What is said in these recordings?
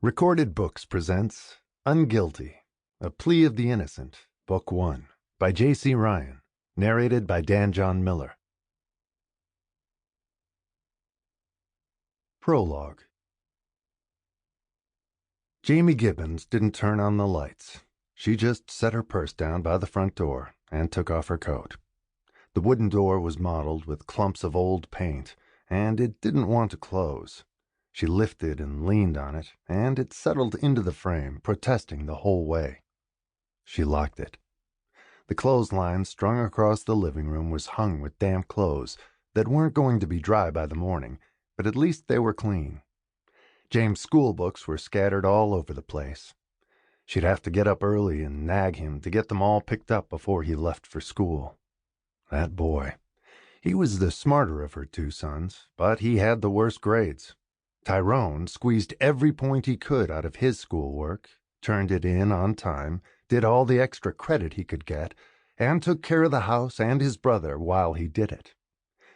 Recorded Books presents Unguilty, A Plea of the Innocent, Book 1, by J.C. Ryan, narrated by Dan John Miller. Prologue. Jamie Gibbons didn't turn on the lights. She just set her purse down by the front door and took off her coat. The wooden door was mottled with clumps of old paint, and it didn't want to close. She lifted and leaned on it, and it settled into the frame, protesting the whole way. She locked it. The clothesline strung across the living room was hung with damp clothes that weren't going to be dry by the morning, but at least they were clean. James' school books were scattered all over the place. She'd have to get up early and nag him to get them all picked up before he left for school. That boy. He was the smarter of her two sons, but he had the worst grades. Tyrone squeezed every point he could out of his schoolwork, turned it in on time, did all the extra credit he could get, and took care of the house and his brother while he did it.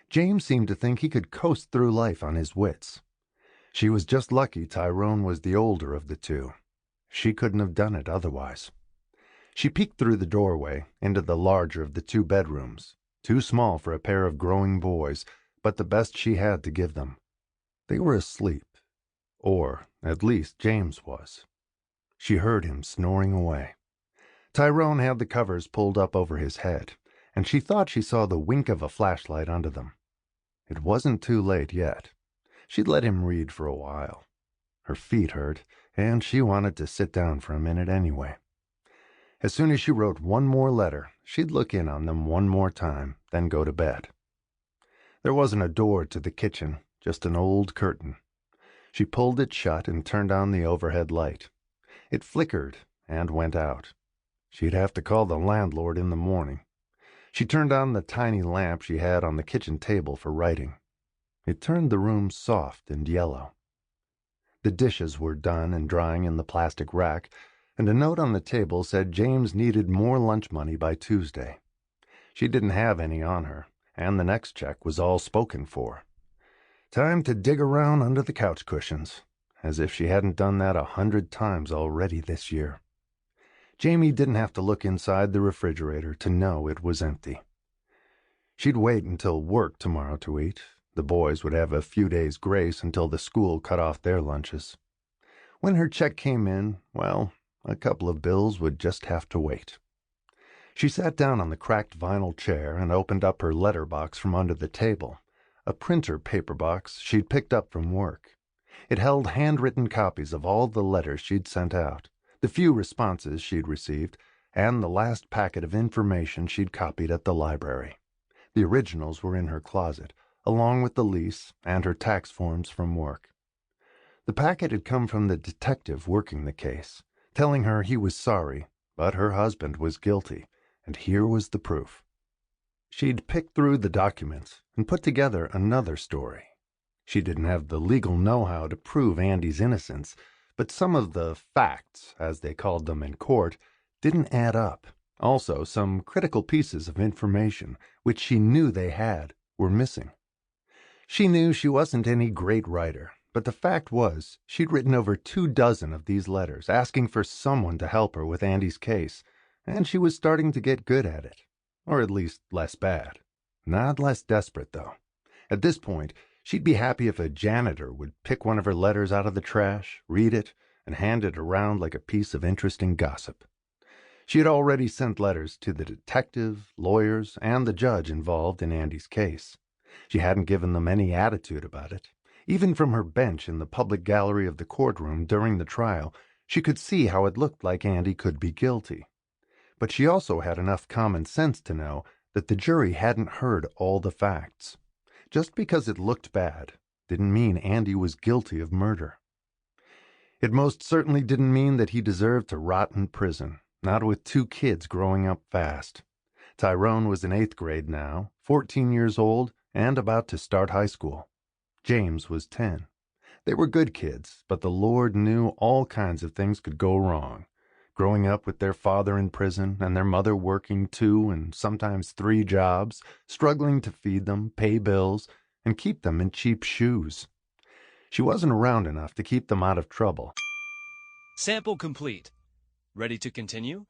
James seemed to think he could coast through life on his wits. She was just lucky Tyrone was the older of the two. She couldn't have done it otherwise. She peeked through the doorway into the larger of the two bedrooms, too small for a pair of growing boys, but the best she had to give them. They were asleep, or at least James was. She heard him snoring away. Tyrone had the covers pulled up over his head, and she thought she saw the wink of a flashlight under them. It wasn't too late yet. She'd let him read for a while. Her feet hurt, and she wanted to sit down for a minute anyway. As soon as she wrote one more letter, she'd look in on them one more time, then go to bed. There wasn't a door to the kitchen, just an old curtain. She pulled it shut and turned on the overhead light. It flickered and went out. She'd have to call the landlord in the morning. She turned on the tiny lamp she had on the kitchen table for writing. It turned the room soft and yellow. The dishes were done and drying in the plastic rack, and a note on the table said James needed more lunch money by Tuesday. She didn't have any on her, and the next check was all spoken for. Time to dig around under the couch cushions, as if she hadn't done that 100 times already this year. Jamie didn't have to look inside the refrigerator to know it was empty. She'd wait until work tomorrow to eat. The boys would have a few days' grace until the school cut off their lunches. When her check came in, well, a couple of bills would just have to wait. She sat down on the cracked vinyl chair and opened up her letter box from under the table, a printer paper box she'd picked up from work. It held handwritten copies of all the letters she'd sent out, the few responses she'd received, and the last packet of information she'd copied at the library. The originals were in her closet, along with the lease and her tax forms from work. The packet had come from the detective working the case, telling her he was sorry, but her husband was guilty, and here was the proof. She'd picked through the documents and put together another story. She didn't have the legal know-how to prove Andy's innocence, but some of the facts, as they called them in court, didn't add up. Also, some critical pieces of information, which she knew they had, were missing. She knew she wasn't any great writer, but the fact was she'd written over 24 of these letters asking for someone to help her with Andy's case, and she was starting to get good at it. Or at least less bad. Not less desperate, though. At this point, she'd be happy if a janitor would pick one of her letters out of the trash, read it, and hand it around like a piece of interesting gossip. She had already sent letters to the detective, lawyers, and the judge involved in Andy's case. She hadn't given them any attitude about it. Even from her bench in the public gallery of the courtroom during the trial, she could see how it looked like Andy could be guilty. But she also had enough common sense to know that the jury hadn't heard all the facts. Just because it looked bad didn't mean Andy was guilty of murder. It most certainly didn't mean that he deserved to rot in prison, not with 2 kids growing up fast. Tyrone was in 8th grade now, 14 years old, and about to start high school. James was 10. They were good kids, but the Lord knew all kinds of things could go wrong. Growing up with their father in prison and their mother working 2 and sometimes 3 jobs, struggling to feed them, pay bills, and keep them in cheap shoes. She wasn't around enough to keep them out of trouble, Sample complete. Ready to continue?